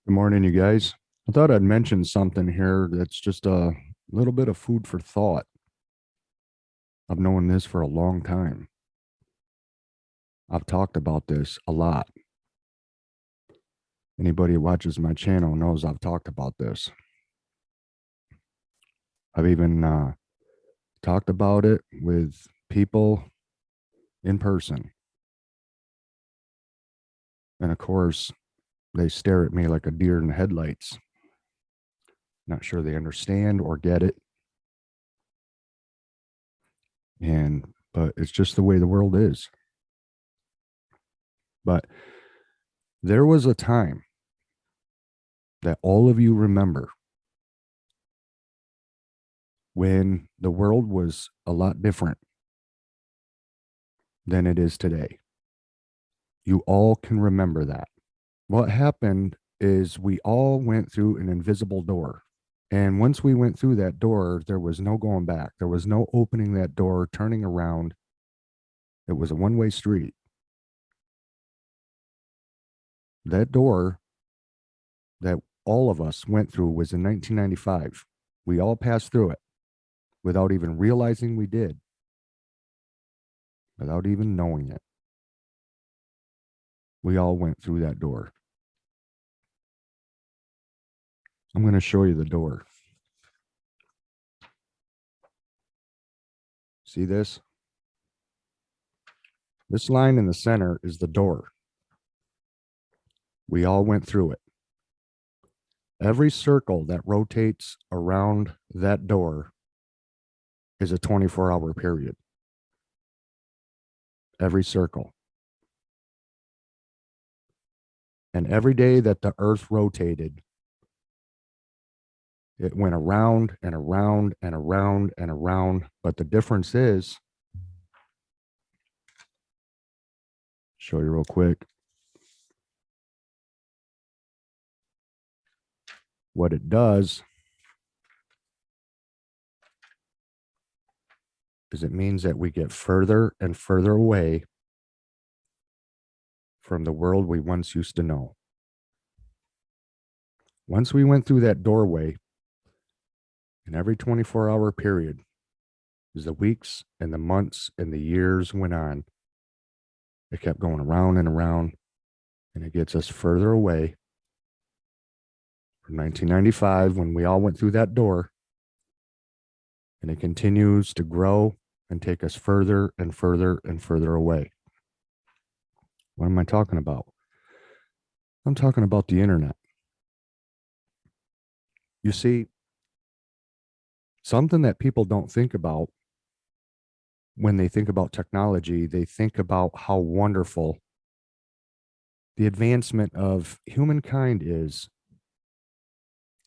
Good morning, you guys. I thought I'd mention something here that's just a little bit of food for thought. I've known this for a long time. I've talked about this a lot. Anybody who watches my channel knows I've talked about this. I've even talked about it with people in person. And of course, they stare at me like a deer in the headlights. Not sure they understand or get it. But it's just the way the world is. But there was a time that all of you remember when the world was a lot different than it is today. You all can remember that. What happened is we all went through an invisible door. And once we went through that door, there was no going back. There was no opening that door, turning around. It was a one-way street. That door that all of us went through was in 1995. We all passed through it without even realizing we did, without even knowing it. We all went through that door. I'm going to show you the door. See this? This line in the center is the door. We all went through it. Every circle that rotates around that door is a 24-hour period. Every circle. And every day that the earth rotated, it went around and around and around and around. But the difference is, show you real quick. What it does is it means that we get further and further away from the world we once used to know. Once we went through that doorway, in every 24-hour period, as the weeks and the months and the years went on, it kept going around and around, and it gets us further away from 1995 when we all went through that door, and it continues to grow and take us further and further and further away. What am I talking about? I'm talking about the internet. You see, something that people don't think about when they think about technology, they think about how wonderful the advancement of humankind is,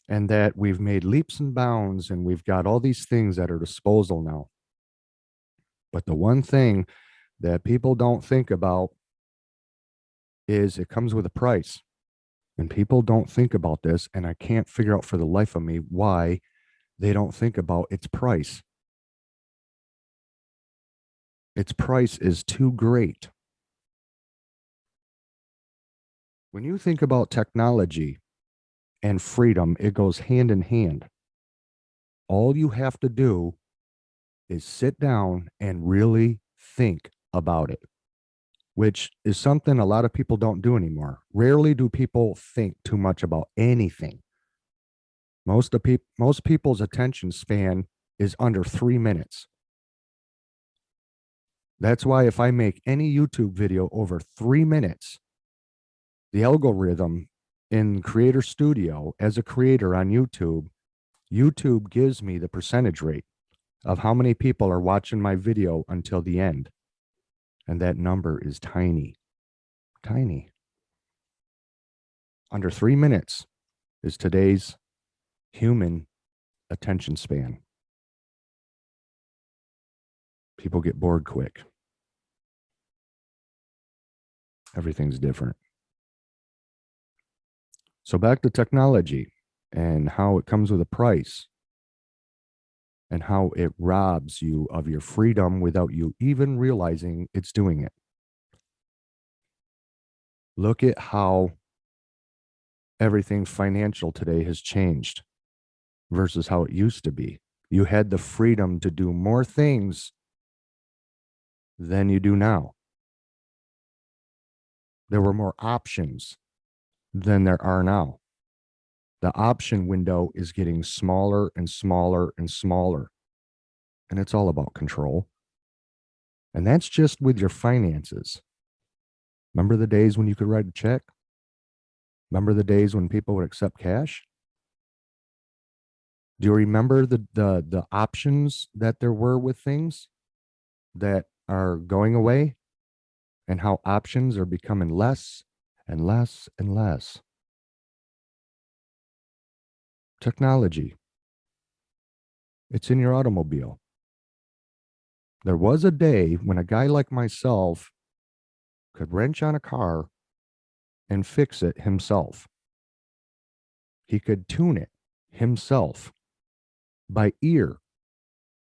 and that we've made leaps and bounds and we've got all these things at our disposal now. But the one thing that people don't think about is it comes with a price. And people don't think about this, and I can't figure out for the life of me why they don't think about its price. Its price is too great. When you think about technology and freedom, it goes hand in hand. All you have to do is sit down and really think about it, which is something a lot of people don't do anymore. Rarely do people think too much about anything. Most people's attention span is under 3 minutes. That's why if I make any YouTube video over 3 minutes, the algorithm in Creator Studio as a creator on YouTube, YouTube gives me the percentage rate of how many people are watching my video until the end. And that number is tiny, tiny. Under 3 minutes is today's human attention span. People get bored quick. Everything's different. So back to technology and how it comes with a price and how it robs you of your freedom without you even realizing it's doing it. Look at how everything financial today has changed versus how it used to be. You had the freedom to do more things than you do now. There were more options than there are now. The option window is getting smaller and smaller and smaller. And it's all about control. And that's just with your finances. Remember the days when you could write a check? Remember the days when people would accept cash? Do you remember the options that there were with things that are going away, and how options are becoming less and less and less? Technology. It's in your automobile. There was a day when a guy like myself could wrench on a car and fix it himself. He could tune it himself by ear,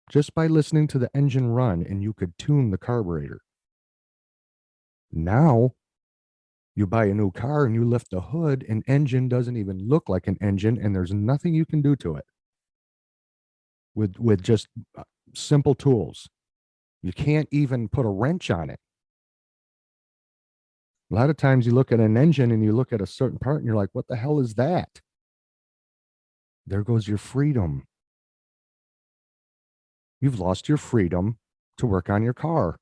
just by listening to the engine run, and you could tune the carburetor. Now, you buy a new car and you lift the hood, an engine doesn't even look like an engine, and there's nothing you can do to it with just simple tools. You can't even put a wrench on it. A lot of times you look at an engine and you look at a certain part and you're like, what the hell is that? There goes your freedom. You've lost your freedom to work on your car.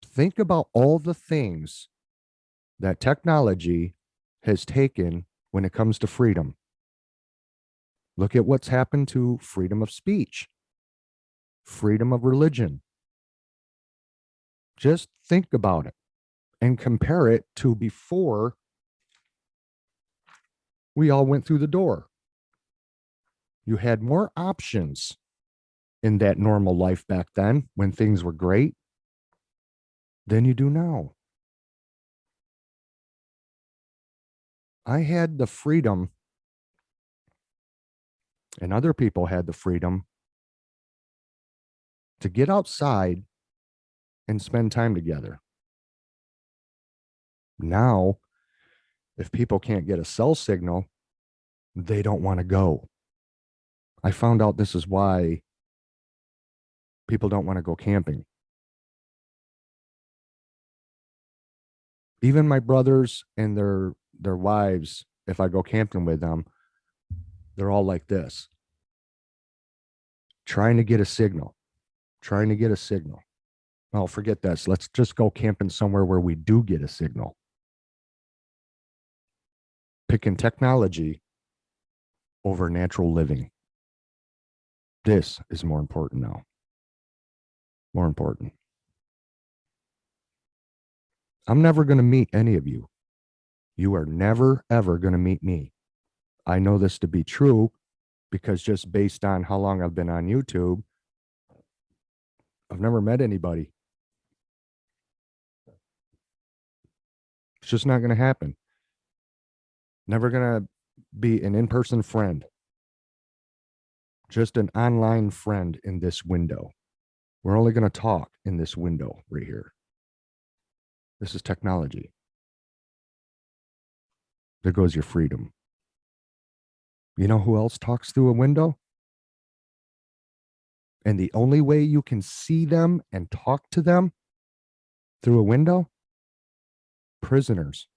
Think about all the things that technology has taken when it comes to freedom. Look at what's happened to freedom of speech, freedom of religion. Just think about it and compare it to before we all went through the door. You had more options in that normal life back then when things were great than you do now. I had the freedom, and other people had the freedom to get outside and spend time together. Now, if people can't get a cell signal, they don't want to go. I found out this is why people don't want to go camping. Even my brothers and their wives, if I go camping with them, they're all like this, trying to get a signal, trying to get a signal. Well, forget this. Let's just go camping somewhere where we do get a signal. Picking technology over natural living. This is more important now. More important. I'm never going to meet any of you. You are never, ever going to meet me. I know this to be true because just based on how long I've been on YouTube, I've never met anybody. It's just not going to happen. Never going to be an in-person friend. Just an online friend in this window. We're only going to talk in this window right here. This is technology. There goes your freedom. You know who else talks through a window? And the only way you can see them and talk to them through a window? Prisoners.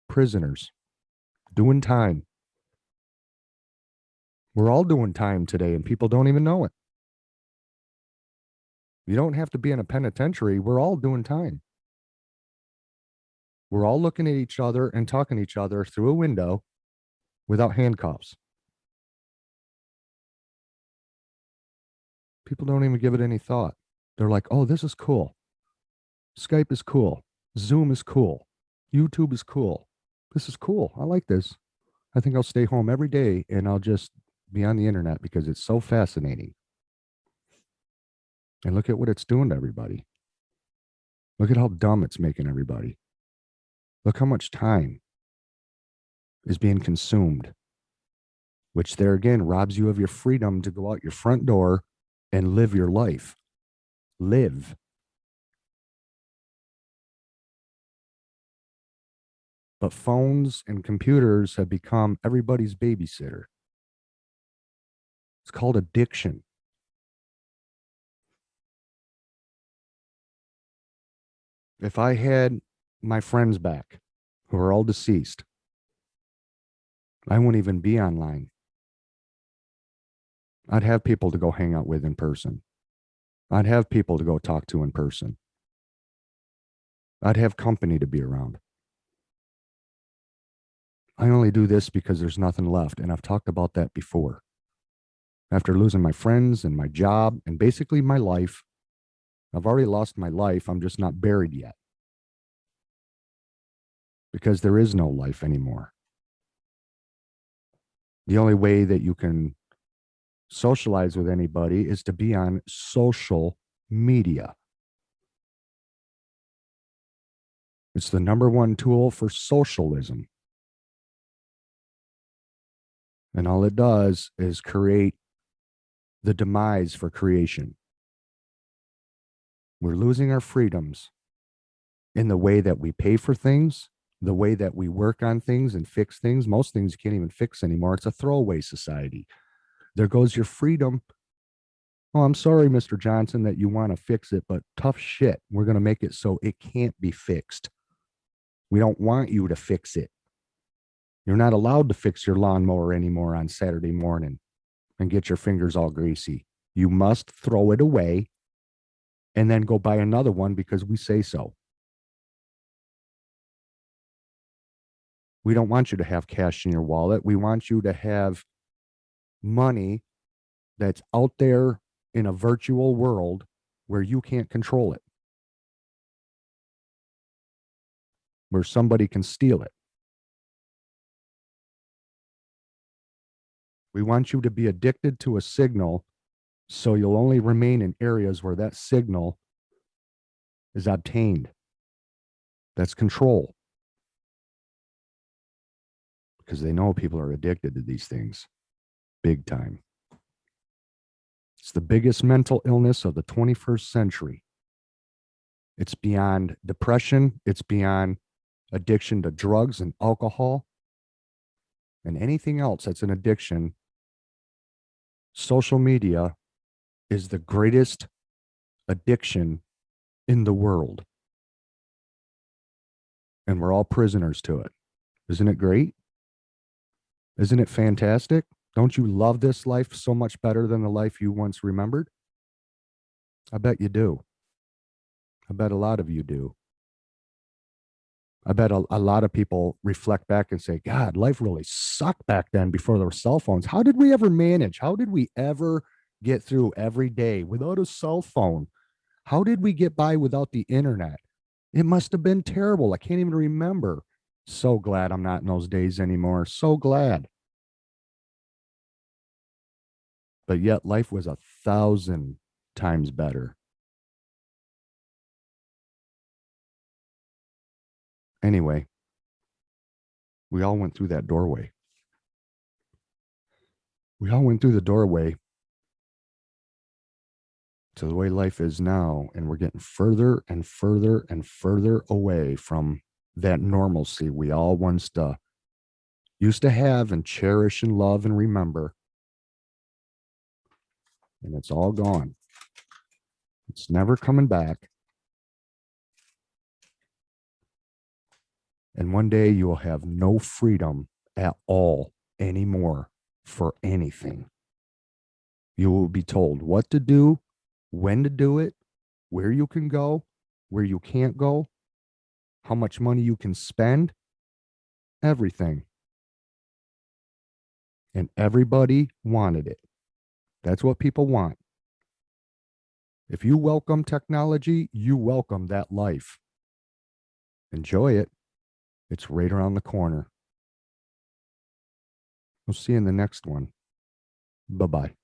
Prisoners. Doing time. We're all doing time today and people don't even know it. You don't have to be in a penitentiary. We're all doing time. We're all looking at each other and talking to each other through a window without handcuffs. People don't even give it any thought. They're like, oh, this is cool. Skype is cool. Zoom is cool. YouTube is cool. This is cool. I like this. I think I'll stay home every day and I'll just be on the internet because it's so fascinating. And look at what it's doing to everybody. Look at how dumb it's making everybody. Look how much time is being consumed, which there again robs you of your freedom to go out your front door and live your life. Live. But phones and computers have become everybody's babysitter. It's called addiction. If I had my friends back who are all deceased, I wouldn't even be online. I'd have people to go hang out with in person. I'd have people to go talk to in person. I'd have company to be around. I only do this because there's nothing left. And I've talked about that before. After losing my friends and my job and basically my life, I've already lost my life. I'm just not buried yet because there is no life anymore. The only way that you can socialize with anybody is to be on social media. It's the number one tool for socialism. And all it does is create the demise for creation. We're losing our freedoms in the way that we pay for things, the way that we work on things and fix things. Most things you can't even fix anymore. It's a throwaway society. There goes your freedom. Oh, I'm sorry, Mr. Johnson, that you want to fix it, but tough shit. We're going to make it so it can't be fixed. We don't want you to fix it. You're not allowed to fix your lawnmower anymore on Saturday morning and get your fingers all greasy. You must throw it away and then go buy another one because we say so. We don't want you to have cash in your wallet. We want you to have money that's out there in a virtual world where you can't control it, where somebody can steal it. We want you to be addicted to a signal so you'll only remain in areas where that signal is obtained. That's control. Because they know people are addicted to these things big time. It's the biggest mental illness of the 21st century. It's beyond depression. It's beyond addiction to drugs and alcohol and anything else that's an addiction. Social media is the greatest addiction in the world. And we're all prisoners to it. Isn't it great? Isn't it fantastic? Don't you love this life so much better than the life you once remembered? I bet you do. I bet a lot of you do. I bet a lot of people reflect back and say, God, life really sucked back then before there were cell phones. How did we ever manage? How did we ever get through every day without a cell phone? How did we get by without the internet? It must have been terrible. I can't even remember. So glad I'm not in those days anymore. So glad. But yet life was 1,000 times better. Anyway, we all went through that doorway. We all went through the doorway to the way life is now, and we're getting further and further and further away from that normalcy we all once used to have and cherish and love and remember. And it's all gone. It's never coming back. And one day you will have no freedom at all anymore for anything. You will be told what to do, when to do it, where you can go, where you can't go, how much money you can spend, everything. And everybody wanted it. That's what people want. If you welcome technology, you welcome that life. Enjoy it. It's right around the corner. We'll see you in the next one. Bye-bye.